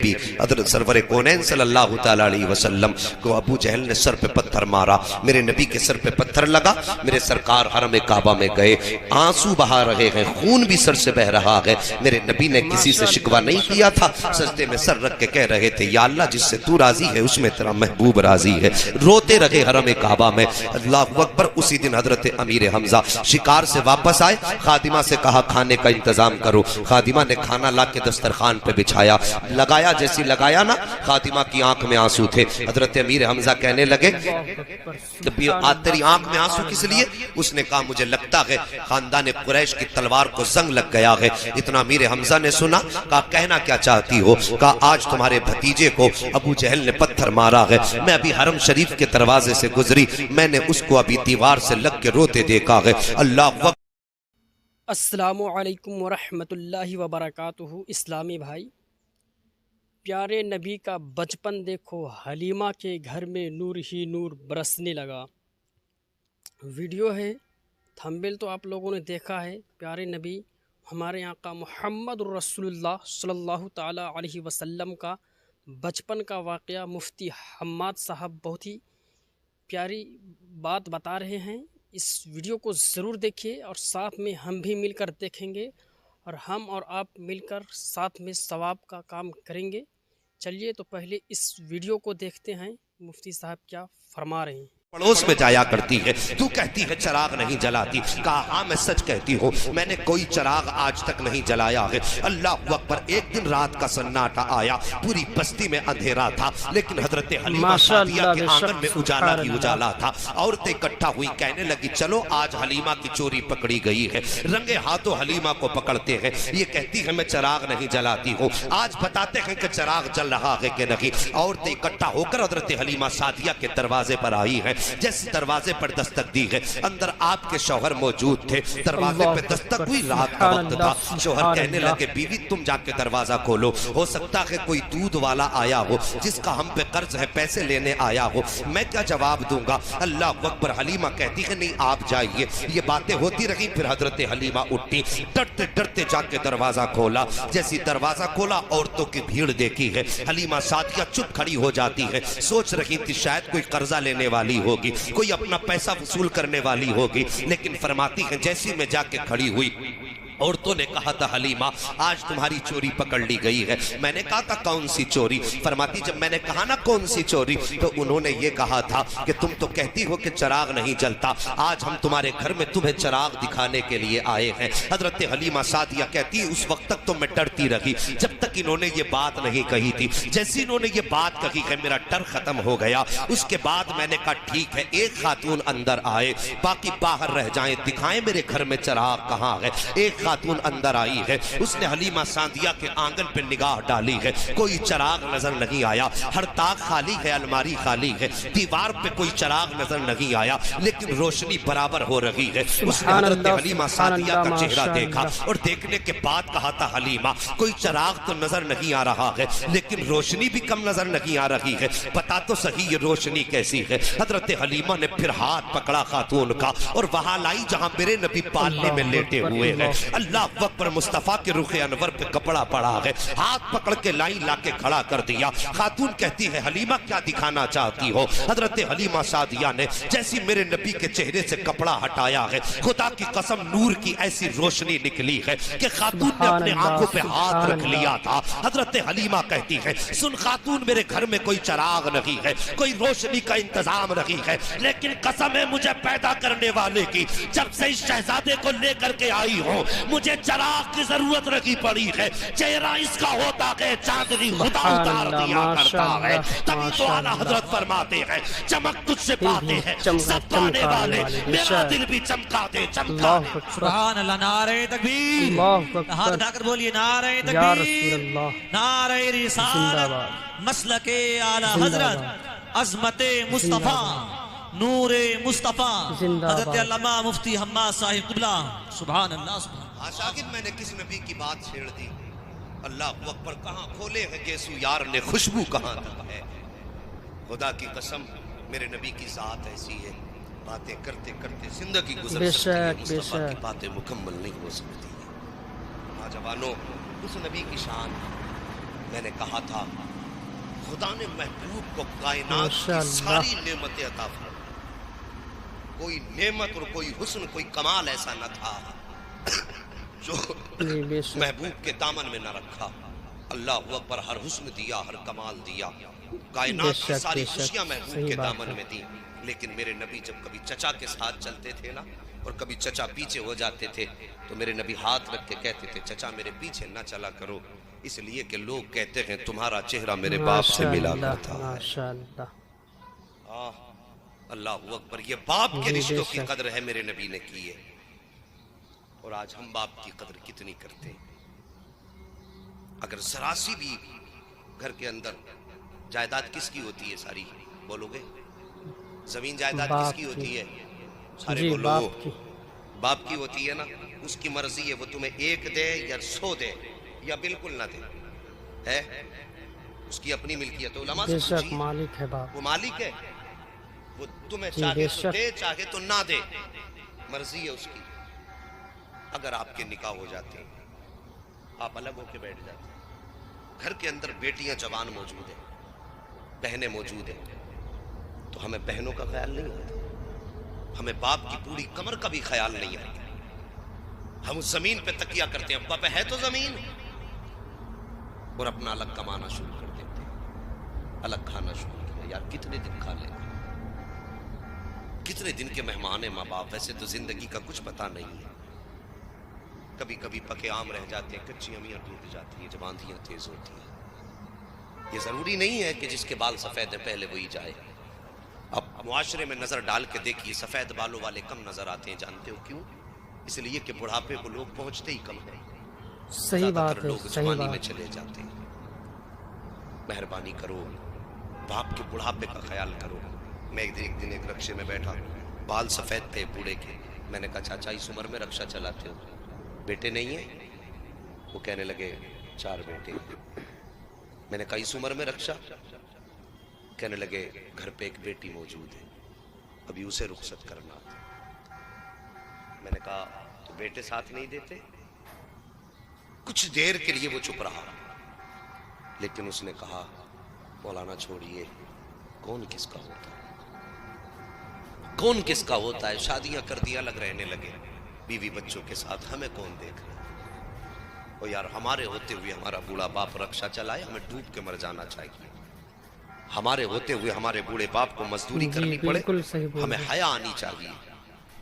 نبی حضرت سرور کونین صلی اللہ تعالیٰ علیہ وسلم کو ابو جہل نے سر پہ پتھر مارا، میرے نبی کے سر پہ پتھر لگا، میرے سرکار حرم کعبہ میں گئے، آنسو بہا رہے ہیں، خون بھی سر سے بہ رہا ہے، میرے نبی نے کسی سے شکوہ نہیں کیا تھا، سجدے میں سر رکھ کے کہہ رہے تھے یا اللہ جس سے تو راضی ہے اس میں تیرا محبوب راضی ہے، روتے رہے حرم کعبہ میں۔ اللہ اکبر۔ اسی دن حضرت امیر حمزہ شکار سے واپس آئے، خادمہ سے کہا کھانے کا انتظام کرو، خادمہ نے کھانا لا کے دسترخوان پہ بچھایا، لگایا، جیسی لگایا نا خادمہ کی آنکھ میں آنسو تھے، حضرت امیر حمزہ کہنے لگے تیری آنکھ میں آنسو کس لیے؟ اس نے کہا مجھے لگتا ہے خاندان قریش کی تلوار کو زنگ لگ گیا ہے۔ اتنا امیر حمزہ نے سنا، کہا کہنا کیا چاہتی ہو؟ کہا آج تمہارے بھتیجے کو ابو جہل نے پتھر مارا ہے، میں ابھی حرم شریف کے دروازے سے گزری، میں نے اس کو ابھی دیوار سے لگ کے روتے دیکھا ہے۔ اللہ وقت۔ السلام علیکم ورحمۃ اللہ وبرکاتہ۔ اسلامی بھائی، پیارے نبی کا بچپن دیکھو، حلیمہ کے گھر میں نور ہی نور برسنے لگا۔ ویڈیو ہے، تھمبنیل تو آپ لوگوں نے دیکھا ہے۔ پیارے نبی ہمارے آقا محمد رسول اللہ صلی اللہ تعالیٰ علیہ وسلم کا بچپن کا واقعہ مفتی حماد صاحب بہت ہی پیاری بات بتا رہے ہیں۔ اس ویڈیو کو ضرور دیکھیے اور ساتھ میں ہم بھی مل کر دیکھیں گے اور ہم اور آپ مل کر ساتھ میں ثواب کا کام کریں گے۔ چلیے تو پہلے اس ویڈیو کو دیکھتے ہیں، مفتی صاحب کیا فرما رہے ہیں۔ پڑوس میں جایا کرتی ہے، تو کہتی ہے چراغ نہیں جلاتی، کہا ہاں میں سچ کہتی ہوں، میں نے کوئی چراغ آج تک نہیں جلایا ہے۔ اللہ اکبر۔ ایک دن رات کا سناٹا آیا، پوری بستی میں اندھیرا تھا، لیکن حضرت حلیمہ سعدیہ کے آنگن میں اجالا ہی اجالا تھا۔ عورتیں اکٹھا ہوئی، کہنے لگی چلو آج حلیمہ کی چوری پکڑی گئی ہے۔ رنگے ہاتھوں حلیمہ کو پکڑتے ہیں، یہ کہتی ہے میں چراغ نہیں جلاتی ہوں، آج بتاتے ہیں کہ چراغ جل رہا ہے کہ نہیں۔ عورتیں اکٹھا ہو کر حضرت حلیمہ سعدیہ کے دروازے پر آئی ہیں، جیسے دروازے پر دستک دی ہے، اندر آپ کے شوہر موجود تھے، دروازے پہ دستک ہوئی، رات کا وقت تھا۔ شوہر کہنے لگے بیوی تم جا کے دروازہ کھولو، ہو سکتا ہے کوئی دودھ والا آیا ہو جس کا ہم پہ قرض ہے، پیسے لینے آیا ہو، میں کیا جواب دوں گا؟ اللہ اکبر۔ حلیمہ کہتی ہے نہیں آپ جائیے۔ یہ باتیں ہوتی رہی، پھر حضرت حلیمہ اٹھی، ڈرتے ڈرتے جا کے دروازہ کھولا، جیسی دروازہ کھولا عورتوں کی بھیڑ دیکھی ہے، حلیمہ سعدیہ چپ کھڑی ہو جاتی ہے، سوچ رہی تھی شاید کوئی قرضہ لینے والی ہوگی، کوئی اپنا پیسہ وصول کرنے والی ہوگی، لیکن فرماتی ہے جیسی میں جا کے کھڑی ہوئی، عورتوں نے کہا تھا حلیمہ آج تمہاری چوری پکڑ لی گئی ہے۔ میں نے کہا تھا کون سی چوری؟ فرماتی جب میں نے کہا نا کون سی چوری، تو انہوں نے یہ کہا تھا کہ تم تو کہتی ہو کہ چراغ نہیں جلتا، آج ہم تمہارے گھر میں تمہیں چراغ دکھانے کے لیے آئے ہیں۔ حضرت حلیمہ سعدیہ کہتی اس وقت تک تو میں ڈرتی رہی جب تک انہوں نے یہ بات نہیں کہی تھی، جیسے انہوں نے یہ بات کہی ہے میرا ڈر ختم ہو گیا۔ اس کے بعد میں نے کہا ٹھیک ہے، ایک خاتون اندر آئے، باقی باہر رہ جائیں، دکھائیں میرے گھر میں چراغ کہاں ہے۔ ایک خاتون اندر آئی ہے، اس نے حلیمہ سعدیہ کے آنگن پہ نگاہ ڈالی ہے، کوئی چراغ نظر نہیں آیا، ہر طاق خالی ہے، الماری خالی ہے، دیوار پہ کوئی چراغ نظر نہیں آیا، لیکن روشنی برابر ہو رہی ہے۔ اس نے حضرت حلیمہ سعدیہ کا چہرہ دیکھا اور دیکھنے کے بعد کہا تھا حلیمہ کوئی چراغ تو نظر نہیں آ رہا ہے، لیکن روشنی بھی کم نظر نہیں آ رہی ہے، بتا تو صحیح یہ روشنی کیسی ہے؟ حضرت حلیمہ نے پھر ہاتھ پکڑا خاتون کا اور وہاں لائی جہاں میرے نبی پالنے میں لیٹے ہوئے ہیں۔ اللہ اکبر۔ مصطفیٰ کے رخ انور پہ کپڑا پڑا ہے، ہاتھ پکڑ کے لائی لا کے کھڑا کر دیا۔ خاتون کہتی ہے حلیمہ کیا دکھانا چاہتی ہو؟ حضرت حلیمہ سعدیہ نے جیسی میرے نبی کے چہرے سے کپڑا ہٹایا ہے، خدا کی قسم نور کی ایسی روشنی نکلی ہے کہ خاتون نے اپنے آنکھوں پہ ہاتھ رکھ لیا تھا۔ حضرت حلیمہ کہتی ہے سن خاتون میرے گھر میں کوئی چراغ نہیں ہے، کوئی روشنی کا انتظام نہیں ہے، لیکن قسم ہے مجھے پیدا کرنے والے کی، جب سے اس شہزادے کو لے کر کے آئی ہوں مجھے چراغ کی ضرورت رکھی پڑی ہے، چہرہ اس کا ہوتا کہ چاندنی خدا اتار دیا کرتا ہے۔ تبھی تو اعلیٰ حضرت فرماتے ہیں چمک تجھ سے پاتے ہیں سب پانے والے، میرا دل بھی چمکا دے چمکا دے۔ سبحان اللہ، نعرہ تکبیر، ہاتھ اٹھا کر بولیے نعرہ تکبیر، نعرہ رسالت، مسلک اعلیٰ حضرت، عظمت مصطفیٰ، نور مصطفیٰ، حضرت علامہ مفتی حماد صاحب قبلہ۔ سبحان اللہ سبحان اللہ۔ آشاگن میں نے کس نبی کی بات چھیڑ دی؟ اللہ اکبر۔ کہاں کھولے ہیں گیسو یار نے، خوشبو کہاں تک ہے؟ خدا کی قسم میرے نبی کی ذات ایسی ہے، باتیں کرتے کرتے زندگی گزر سکتی ہے، مصطفیٰ کی باتیں مکمل نہیں ہو سکتی۔ نوجوانوں اس نبی کی شان ہے، میں نے کہا تھا خدا نے محبوب کو کائنات ماشاء کی اللہ۔ ساری نعمتیں عطا فرمائیں، کوئی نعمت اور کوئی حسن کوئی کمال ایسا نہ تھا جو جی بے شک، محبوب کے دامن میں نہ رکھا۔ اللہ اکبر، ہر حسن دیا، ہر کمال دیا، بے کائنات کی شک، ساری بے شک، خوشیاں محبوب صحیح کے بات دامن ہے۔ میں دی۔ لیکن میرے نبی جب کبھی چچا کے ساتھ چلتے تھے نا، اور کبھی چچا پیچھے ہو جاتے تھے، تو میرے نبی ہاتھ رکھ کے کہتے تھے چچا میرے پیچھے نہ چلا کرو، اس لیے کہ لوگ کہتے ہیں تمہارا چہرہ میرے باپ سے ماشاء ملا اللہ، کرتا ہے۔ ماشاء اللہ، اللہ اکبر، یہ باپ کے جی بے رشتوں کی شک۔ قدر ہے میرے نبی نے کی ہے۔ اور آج ہم باپ کی قدر کتنی کرتے ہیں؟ اگر ذرا سی بھی گھر کے اندر جائیداد کس کی ہوتی ہے ساری؟ بولو گے؟ زمین جائیداد کس باپ کی ہوتی ہے؟ سارے جی بولو۔ باپ کی، باپ کی ہوتی ہے نا، اس کی مرضی ہے وہ تمہیں 1 دے یا 100 دے یا بالکل نہ دے، ہے اس کی اپنی ملکیت ہے۔ علماء سے بے شک پوچھیے، مالک ہے باپ، وہ مالک ہے، وہ تمہیں جی چاہے بے تو شک۔ دے چاہے تو نہ دے، مرضی ہے اس کی۔ اگر آپ کے نکاح ہو جاتے ہیں، آپ الگ ہو کے بیٹھ جاتے ہیں، گھر کے اندر بیٹیاں جوان موجود ہیں، بہنیں موجود ہیں، تو ہمیں بہنوں کا خیال نہیں ہوتا، ہمیں باپ کی پوری کمر کا بھی خیال نہیں آتا۔ ہم اس زمین پہ تکیہ کرتے ہیں، ابا پہ ہے تو زمین، اور اپنا الگ کمانا شروع کر دیتے ہیں، الگ کھانا شروع کیا۔ یار کتنے دن کھا لیں گے؟ کتنے دن کے مہمان ہیں ماں باپ؟ ویسے تو زندگی کا کچھ پتہ نہیں ہے، کبھی کبھی پکے آم رہ جاتے ہیں، کچی امیاں ٹوٹ جاتی ہیں جب آندھیاں تیز ہوتی ہیں۔ یہ ضروری نہیں ہے کہ جس کے بال سفید ہیں پہلے وہی جائے۔ اب معاشرے میں نظر ڈال کے دیکھیے، سفید بالوں والے کم نظر آتے ہیں، جانتے ہو کیوں؟ اس لیے کہ بڑھاپے کو لوگ پہنچتے ہی کم ہیں، صحیح زیادہ بات تر ہے، لوگ صحیح جوانی میں بات، چلے جاتے ہیں۔ مہربانی کرو، باپ کے بڑھاپے کا خیال کرو۔ میں ایک دن ایک رکشے میں بیٹھا، بال سفید تھے بوڑھے کے، میں نے کہا چاچا اس عمر میں رکشہ چلاتے ہو، بیٹے نہیں ہیں؟ وہ کہنے لگے 4 بیٹے۔ میں نے کہا اس عمر میں رکشہ؟ کہنے لگے گھر پہ ایک بیٹی موجود ہے، ابھی اسے رخصت کرنا تھا۔ میں نے کہا تو بیٹے ساتھ نہیں دیتے؟ کچھ دیر کے لیے وہ چپ رہا، لیکن اس نے کہا مولانا چھوڑیے، کون کس کا ہوتا ہے، کون کس کا ہوتا ہے؟ شادیاں کر دی، الگ رہنے لگے بیوی بچوں کے ساتھ، ہمیں کون دیکھ رہا ہے؟ اور یار ہمارے ہوتے ہوئے ہمارا بوڑھا باپ رکشہ چلائے، ہمیں ڈوب کے مر جانا چاہیے۔ ہمارے ہوتے ہوئے ہمارے بوڑھے باپ کو مزدوری جی کرنی پڑے، بالکل صحیح بول ہمیں رہے ہیں۔ حیا آنی چاہیے۔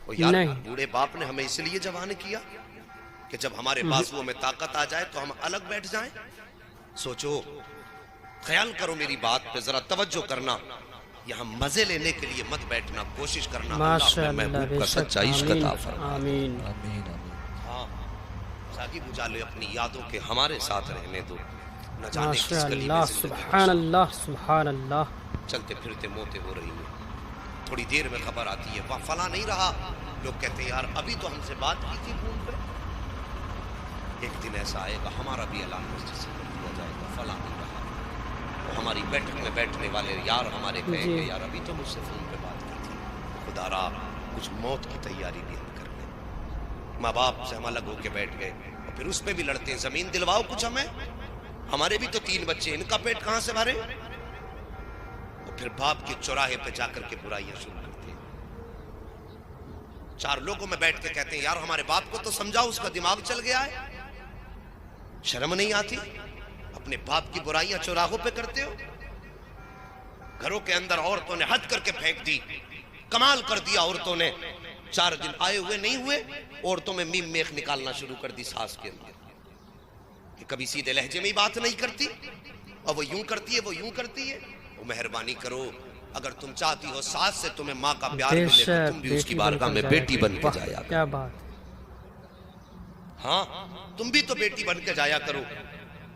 اور یار نہیں۔ بوڑھے باپ نے ہمیں اس لیے جوان کیا کہ جب ہمارے بازوؤں میں طاقت آ جائے تو ہم الگ بیٹھ جائیں۔ سوچو، خیال کرو میری بات پہ ذرا توجہ کرنا، یہاں مزے لینے کے لیے مت بیٹھنا، کوشش کرنا ماشاء اللہ میں اللہ، محبوب بے کا شک، سچا عشق آمین عطا فرمائے۔ آمین، ہاں شادی اجالے اپنی یادوں کے ہمارے ساتھ رہنے دو، نہ جانے کس ماشاء گلی اللہ، میں زندگی سبحان اللہ، سبحان اللہ، چلتے پھرتے موتیں ہو رہی ہیں، تھوڑی دیر میں خبر آتی ہے وہاں فلاں نہیں رہا، لوگ کہتے ہیں یار ابھی تو ہم سے بات کی تھی فون پہ۔ ایک دن ایسا آئے گا ہمارا بھی اعلان مسجد سے کر دیا جائے گا فلاں نہیں رہا، تو ہماری بیٹھک میں بیٹھنے والے یار ہمارے کہیں گے یار ابھی تو مجھ سے فون پہ بات کی تھی۔ خدا را کچھ موت کی تیاری بھی ہم کر لیں، ماں باپ سے ہم الگ ہو کے بیٹھ گئے، اور پھر اس میں بھی لڑتے ہیں زمین دلواؤ کچھ ہمیں، ہمارے بھی تو 3 بچے، ان کا پیٹ کہاں سے بھرے؟ اور پھر باپ کے چوراہے پہ جا کر کے برائیاں شروع کرتے ہیں۔ 4 لوگوں میں بیٹھ کے کہتے ہیں یار ہمارے باپ کو تو سمجھاؤ، اس کا دماغ چل گیا ہے، شرم نہیں آتی؟ اپنے باپ کی برائیاں چوراہوں پہ کرتے ہو۔ گھروں کے اندر عورتوں نے حد کر کے پھینک دی، کمال کر دیا عورتوں نے، 4 دن آئے ہوئے نہیں ہوئے، عورتوں میں میم میخ نکالنا شروع کر دی ساس کے اندر، کہ کبھی سیدھے لہجے میں ہی بات نہیں کرتی، اور وہ یوں کرتی ہے وہ یوں کرتی ہے۔ وہ مہربانی کرو، اگر تم چاہتی ہو ساس سے تمہیں ماں کا پیار بے ملے تو شک، تم بھی اس کی بیٹی بارگاہ بن میں کے بیٹی جایا بن کے کرو۔ جایا کیا بات، ہاں تم بھی تو بیٹی بن کے جایا کرو،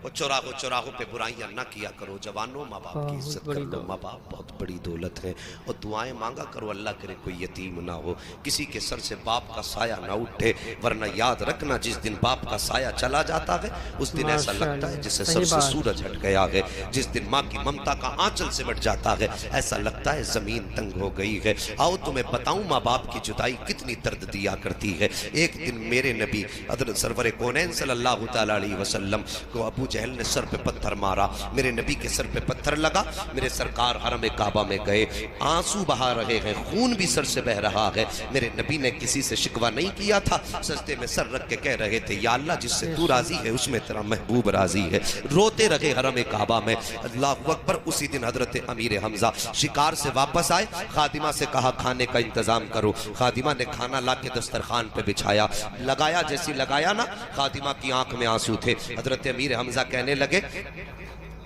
اور چوراہوں پہ برائیاں نہ کیا کرو۔ جوانوں ماں باپ کی عزت کر لو، ماں باپ بہت بڑی دولت ہے، اور دعائیں مانگا کرو، اللہ کرے کوئی یتیم نہ ہو، کسی کے سر سے باپ کا سایہ نہ اٹھے، ورنہ یاد رکھنا جس دن باپ کا سایہ چلا جاتا ہے اس دن ایسا لگتا ہے جسے سر سے سورج ہٹ گیا ہے، جس دن ماں کی ممتا کا آنچل سے بٹ جاتا ہے ایسا لگتا ہے زمین تنگ ہو گئی ہے۔ آؤ تمہیں بتاؤں ماں باپ کی جدائی کتنی درد دیا کرتی ہے۔ ایک دن میرے نبی حضرت سرور کونین صلی اللہ تعالی علیہ وسلم کو ابو جہل نے سر پہ پتھر مارا، میرے نبی کے سر پہ پتھر لگا، میرے سرکار حرم کعبہ میں گئے، آنسو بہا رہے ہیں، خون بھی سر سے بہ رہا ہے، میرے نبی نے کسی سے شکوہ نہیں کیا تھا، سجدے میں سر رکھ کے کہہ رہے تھے یا اللہ جس سے تو راضی ہے اس میں تیرا محبوب راضی ہے، روتے رہے حرم کعبہ میں۔ اللہ اکبر۔ اسی دن حضرت امیر حمزہ شکار سے واپس آئے، خادمہ سے کہا کھانے کا انتظام کرو، خادمہ نے کھانا لا کے دسترخوان پہ بچھایا، لگایا، جیسی لگایا نا، خادمہ کی آنکھ میں آنسو تھے، حضرت امیر حمزہ کہنے لگے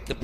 کہ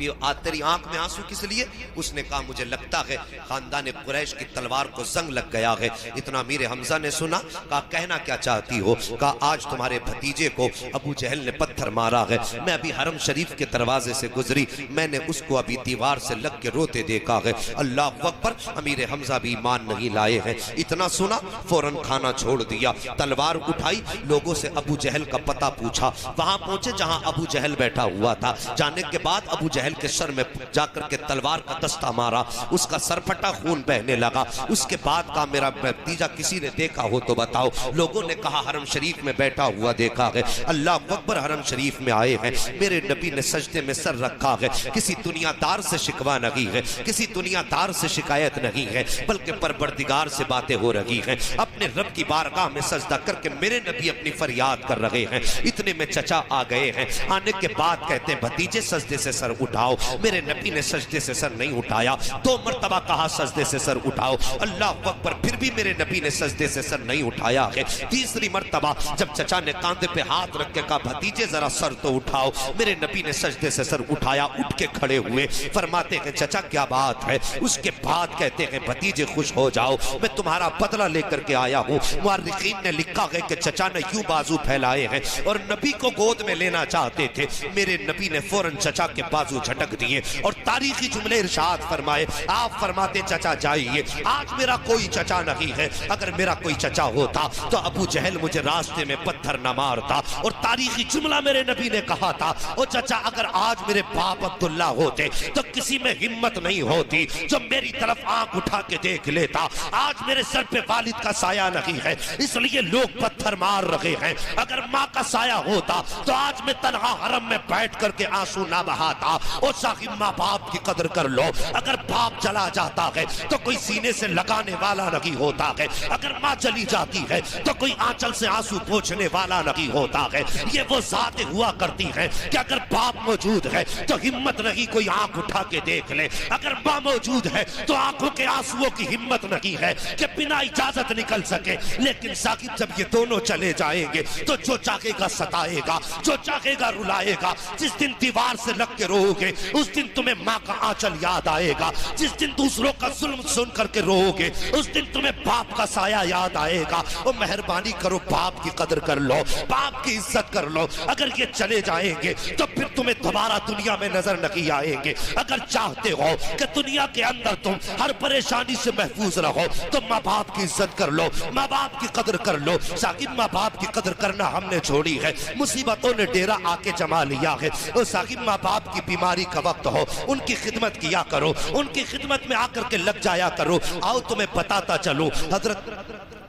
تیری آنکھ میں آنسو کس لیے؟ اس نے کہا مجھے لگتا ہے خاندان قریش کی تلوار کو زنگ لگ گیا ہے۔ اتنا امیر حمزہ نے سنا، کہا کہنا کیا چاہتی ہو؟ کہا آج تمہارے بھتیجے کو ابو جہل نے پتھر مارا ہے، میں ابھی حرم شریف کے دروازے سے گزری، میں نے اس کو ابھی دیوار سے لگ کے روتے دیکھا ہے۔ اللہ اکبر۔ امیر حمزہ بھی ایمان نہیں لائے ہیں، اتنا سنا فوراً کھانا چھوڑ دیا، تلوار اٹھائی، لوگوں سے ابو جہل کا پتہ پوچھا، وہاں پہنچے جہاں ابو جہل بیٹھا ہوا تھا، جانے کے بعد ابو جہل کے سر میں جا کر کے تلوار کا دستہ مارا، اس کا سر پھٹا، خون بہنے لگا۔ اس کے بعد کہا میرا بھتیجا کسی نے دیکھا ہو تو بتاؤ۔ لوگوں نے کہا حرم شریف میں بیٹھا ہوا دیکھا ہے۔ اللہ اکبر۔ حرم شریف میں آئے ہیں، میرے نبی نے سجدے میں سر رکھا ہے، کسی دنیا دار سے شکوہ نہیں ہے، کسی دنیا دار سے شکایت نہیں ہے، بلکہ پروردگار سے باتیں ہو رہی ہیں، اپنے رب کی بارگاہ میں سجدہ کر کے میرے نبی اپنی فریاد کر رہے ہیں۔ اتنے میں چچا آ گئے ہیں، آنے کے بعد کہتے ہیں بھتیجے سجدے سے سر اٹھاؤ، میرے نبی نے سجدے سے سر نہیں اٹھایا، 2 مرتبہ کہا سجدے سے سر اٹھاؤ، اللہ اکبر، پھر بھی میرے نبی نے سجدے سے سر نہیں اٹھایا ہے۔ تیسری مرتبہ جب چچا نے کاندھے پہ ہاتھ رکھ کے کہا بھتیجے ذرا سر تو اٹھاؤ، میرے نبی نے سجدے سے سر اٹھایا، اٹھ کے کھڑے ہوئے، فرماتے ہیں چچا کیا بات ہے؟ اس کے بعد کہتے ہیں بھتیجے خوش ہو جاؤ، میں تمہارا بدلہ لے کر کے آیا ہوں۔ مورخین نے لکھا ہے کہ چچا نے یوں بازو پھیلائے ہیں اور نبی کو گود میں لینا چاہتے تھے، میرے نبی نے فوراً چچا کے بازو جھٹک دیے اور تاریخی جملے ارشاد فرمائے، آپ فرماتے چچا جائیے، آج میرا کوئی چچا نہیں ہے، اگر میرا کوئی چچا ہوتا تو ابو جہل مجھے راستے میں پتھر نہ مارتا۔ اور تاریخی جملہ میرے نبی نے کہا تھا، او چچا اگر آج میرے باپ عبداللہ ہوتے تو کسی میں ہمت نہیں ہوتی جو میری طرف آنکھ اٹھا کے دیکھ لیتا۔ آج میرے سر پہ والد کا سایہ نہیں ہے، اس لیے لوگ پتھر مار رہے ہیں، اگر ماں کا سایہ ہوتا تو آج میں تنہا حرم میں بیٹھ کر کے آنسو نہ بہاتا۔ او ساقی ماں باپ کی قدر کر لو، اگر باپ چلا جاتا ہے تو کوئی سینے سے لگانے والا نہیں ہوتا ہے، اگر ماں چلی جاتی ہے تو کوئی آنچل سے آنسو پوچھنے والا نہیں ہوتا ہے۔ یہ وہ ذات ہوا کرتی ہے کہ اگر باپ موجود ہے تو ہمت نہیں کوئی آنکھ اٹھا کے دیکھ لے، اگر ماں موجود ہے تو آنکھوں کے آنسوؤں کی ہمت نہیں ہے کہ بنا اجازت نکل سکے۔ لیکن ثاقب جب یہ دونوں چلے جائیں گے تو جو چاہے گا ستائے گا، جو چاہے گا رلائے گا۔ جس دن دیوار سے لگ کے رو گے اس دن تمہیں ماں کا آنچل یاد آئے گا، جس دن دوسروں کا ظلم سن کر کے رو گے اس دن تمہیں باپ کا سایہ یاد آئے گا۔ اور مہربانی کرو باپ کی قدر کر لو، باپ کی عزت کر لو۔ اگر یہ چلے جائیں گے تو پھر تمہیں دوبارہ دنیا میں نظر نہیں آئیں گے۔ اگر چاہتے ہو کہ دنیا کے اندر تم ہر پریشانی سے محفوظ رہو تو ماں باپ کی عزت کر لو، ماں باپ کی قدر کر لو۔ ساقب ماں باپ کی قدر کرنا ہم نے چھوڑی ہے، مصیبتوں نے ڈیرا آ کے جما لیا ہے۔ اور ساقب ماں باپ کی بیماری کا وقت ہو ان کی خدمت کیا کرو، ان کی خدمت میں آ کر کے لگ جایا کرو۔ آؤ تمہیں بتاتا چلوں، حضرت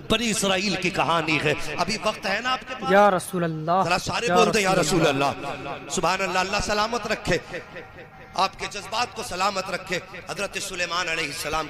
بنی اسرائیل کی کہانی ہے۔ ابھی وقت ہے نا آپ کے پاس؟ یا رسول اللہ، ذرا سارے بول دیں یا رسول اللہ۔ سبحان اللہ۔ اللہ سلامت رکھے، آپ کے جذبات کو سلامت رکھے۔ حضرت سلیمان علیہ السلام